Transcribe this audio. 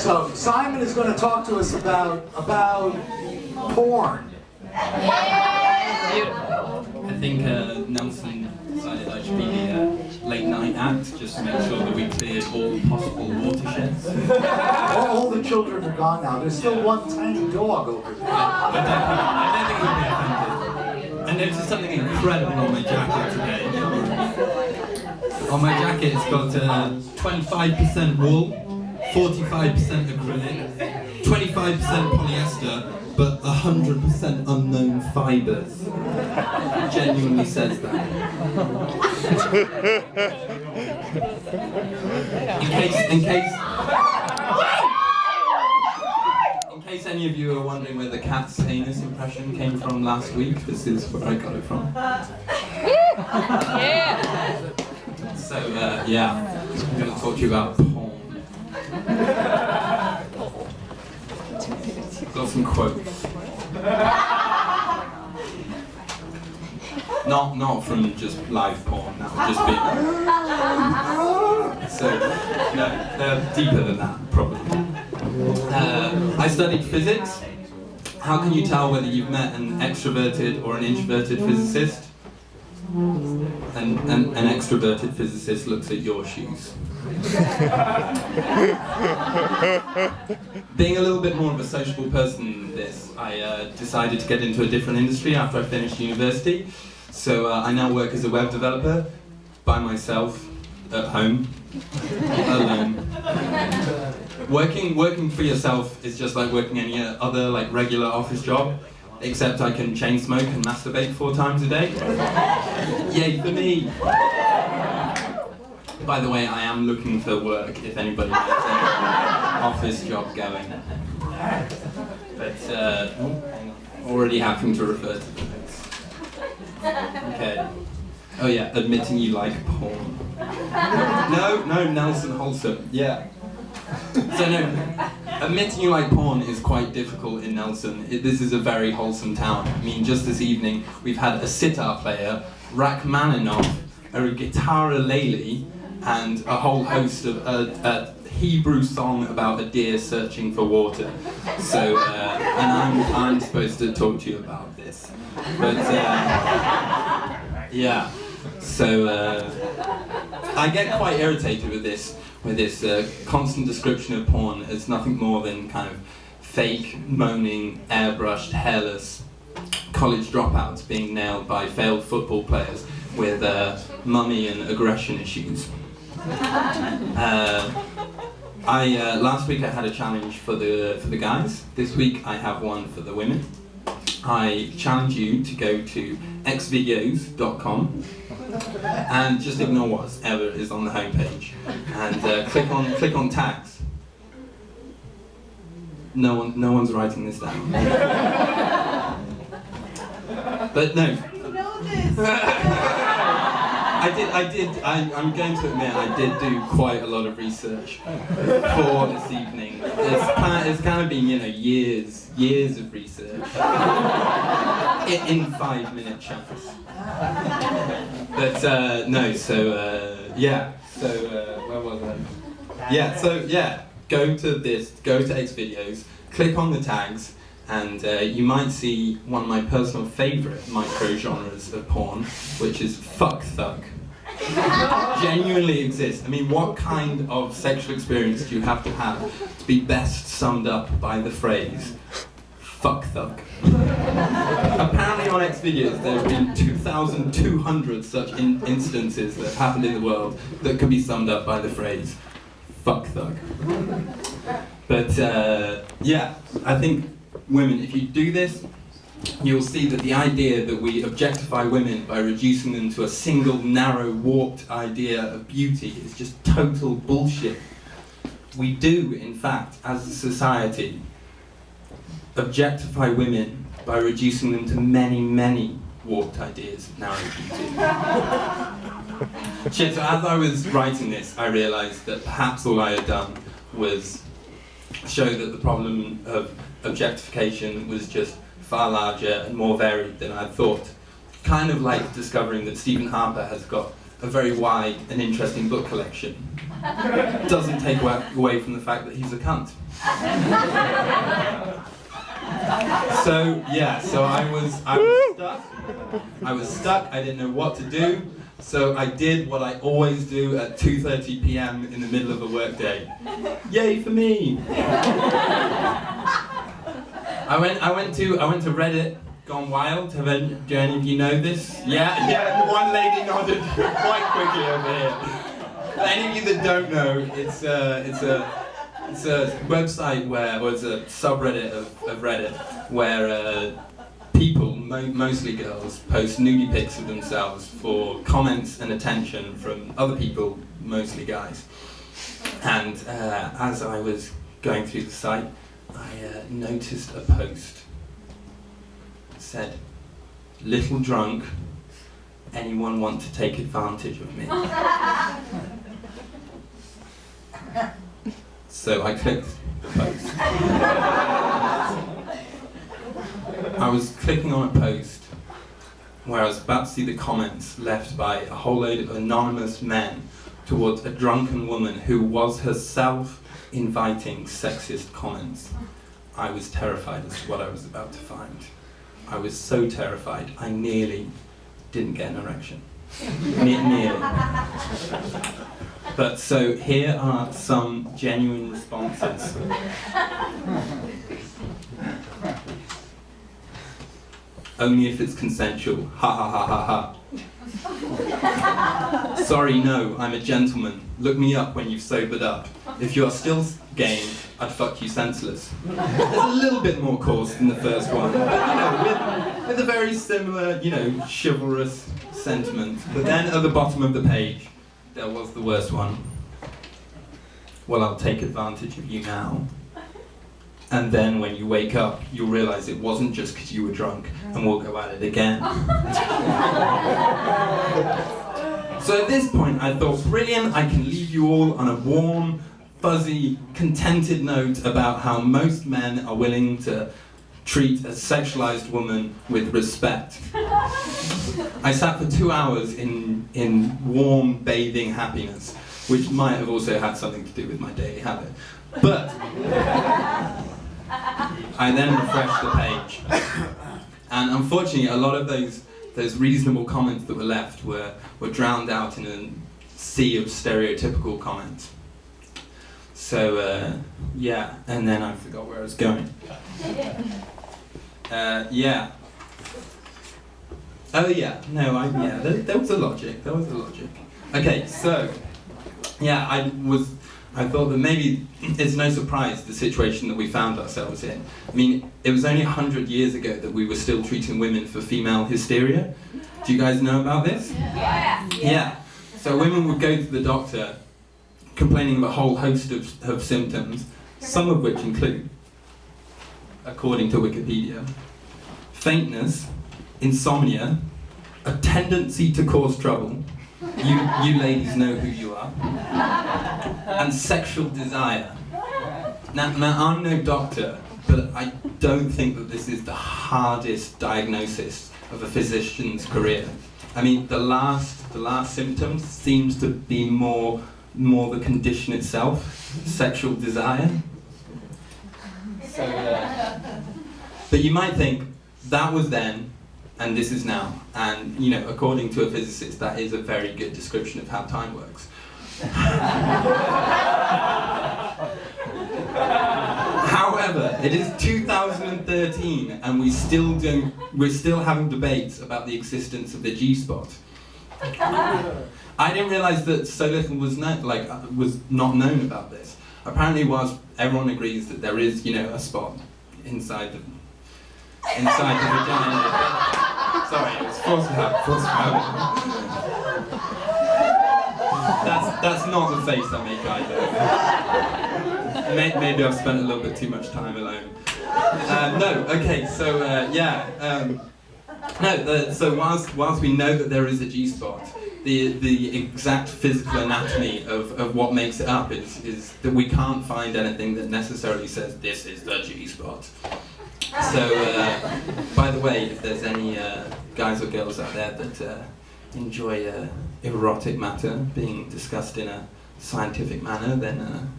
So Simon is going to talk to us about porn. I think Nelson decided I should be the late night act just to make sure that we cleared all possible watersheds. All the children are gone now. There's still one tiny dog over there. I don't think he'll be offended. I noticed something incredible on my jacket today. On my jacket it's got 25% wool, 45% acrylic, 25% polyester, but 100% unknown fibres. Genuinely says that. In case any of you are wondering where the cat's anus impression came from last week, this is where I got it from. Yeah. So, yeah, I'm going to talk to you about porn. Got some quotes. Not from just live porn, that would just be... So, no, they're deeper than that, probably. I studied physics. How can you tell whether you've met an extroverted or an introverted physicist? An extroverted physicist looks at your shoes. Being a little bit more of a sociable person than this, I decided to get into a different industry after I finished university. So I now work as a web developer, by myself, at home, alone. Working for yourself is just like working any other like regular office job, except I can chain smoke and masturbate 4 times a day. Yay for me! By the way, I am looking for work if anybody has an office job going. But, already having to refer to the notes. Okay. Oh yeah, admitting you like porn. No, Nelson Wholesome. Yeah. So no, admitting you like porn is quite difficult in Nelson. This is a very wholesome town. I mean, just this evening, we've had a sitar player, Rachmaninoff, a guitar ukulele, and a whole host of a Hebrew song about a deer searching for water. So, and I'm supposed to talk to you about this. But, yeah. So, I get quite irritated with this constant description of porn as nothing more than kind of fake, moaning, airbrushed, hairless college dropouts being nailed by failed football players with mummy and aggression issues. Last week I had a challenge for the guys. This week I have one for the women. I challenge you to go to xvideos.com and just ignore whatever is on the homepage and click on tags. No one's writing this down. But no. I'm going to admit I did do quite a lot of research for this evening. It's kind of been, years of research in 5-minute chunks. But no, so where was I? Yeah, so yeah, go to Xvideos, click on the tags, and you might see one of my personal favourite micro-genres of porn, which is fuck thug. Genuinely exists. I mean, what kind of sexual experience do you have to be best summed up by the phrase fuck thug? Apparently on Xvideos there have been 2,200 such instances that have happened in the world that can be summed up by the phrase fuck thug. But yeah, I think women, if you do this, you'll see that the idea that we objectify women by reducing them to a single, narrow, warped idea of beauty is just total bullshit. We do, in fact, as a society, objectify women by reducing them to many, many warped ideas of narrow beauty. Shit, so as I was writing this, I realised that perhaps all I had done was show that the problem of objectification was just far larger and more varied than I thought. Kind of like discovering that Stephen Harper has got a very wide and interesting book collection doesn't take away from the fact that he's a cunt. So yeah, so I was stuck. I was stuck. I didn't know what to do. So I did what I always do at 2:30 p.m. in the middle of a workday. Yay for me! I went to Reddit. Gone Wild. Do any of you know this? Yeah. One lady nodded quite quickly over here. For any of you that don't know, it's a website or it's a subreddit of Reddit where people, mostly girls, post nudie pics of themselves for comments and attention from other people, mostly guys. And as I was going through the site, I noticed a post. It said, "Little drunk, anyone want to take advantage of me?" So I clicked the post. I was clicking on a post where I was about to see the comments left by a whole load of anonymous men towards a drunken woman who was herself inviting sexist comments. I was terrified as to what I was about to find. I was so terrified, I nearly didn't get an erection. Nearly. But so here are some genuine responses. Only if it's consensual. Ha ha ha ha ha. Sorry, no, I'm a gentleman. Look me up when you've sobered up. If you are still game, I'd fuck you senseless. There's a little bit more coarse than the first one, but with a very similar, chivalrous sentiment. But then at the bottom of the page, there was the worst one. Well, I'll take advantage of you now. And then when you wake up, you'll realise it wasn't just because you were drunk, and we'll go at it again. So at this point, I thought, brilliant, I can leave you all on a warm, fuzzy, contented note about how most men are willing to treat a sexualized woman with respect. I sat for 2 hours in warm, bathing happiness, which might have also had something to do with my daily habit. But I then refreshed the page, and unfortunately a lot of those reasonable comments that were left were drowned out in a sea of stereotypical comments. So yeah, and then I forgot where I was going. Yeah. Oh yeah, no, there was a logic. Okay, so yeah, I thought that maybe it's no surprise the situation that we found ourselves in. I mean, it was only 100 years ago that we were still treating women for female hysteria. Do you guys know about this? Yeah. So women would go to the doctor complaining of a whole host of symptoms, some of which include, according to Wikipedia, faintness, insomnia, a tendency to cause trouble, you ladies know who you are, and sexual desire. Now I'm no doctor, but I don't think that this is the hardest diagnosis of a physician's career. I mean, the last symptom seems to be more the condition itself, sexual desire. So, but you might think, that was then, and this is now. And, according to a physicist, that is a very good description of how time works. However, it is 2013, and we're still having debates about the existence of the G-spot. I didn't realise that so little was not known about this. Apparently, whilst everyone agrees that there is, a spot inside the vagina. Sorry, it was forced habit. That's not the face I make either. Maybe I've spent a little bit too much time alone. So whilst we know that there is a G-spot, the exact physical anatomy of what makes it up is that we can't find anything that necessarily says this is the G-spot. So, by the way, if there's any guys or girls out there that enjoy erotic matter being discussed in a scientific manner, then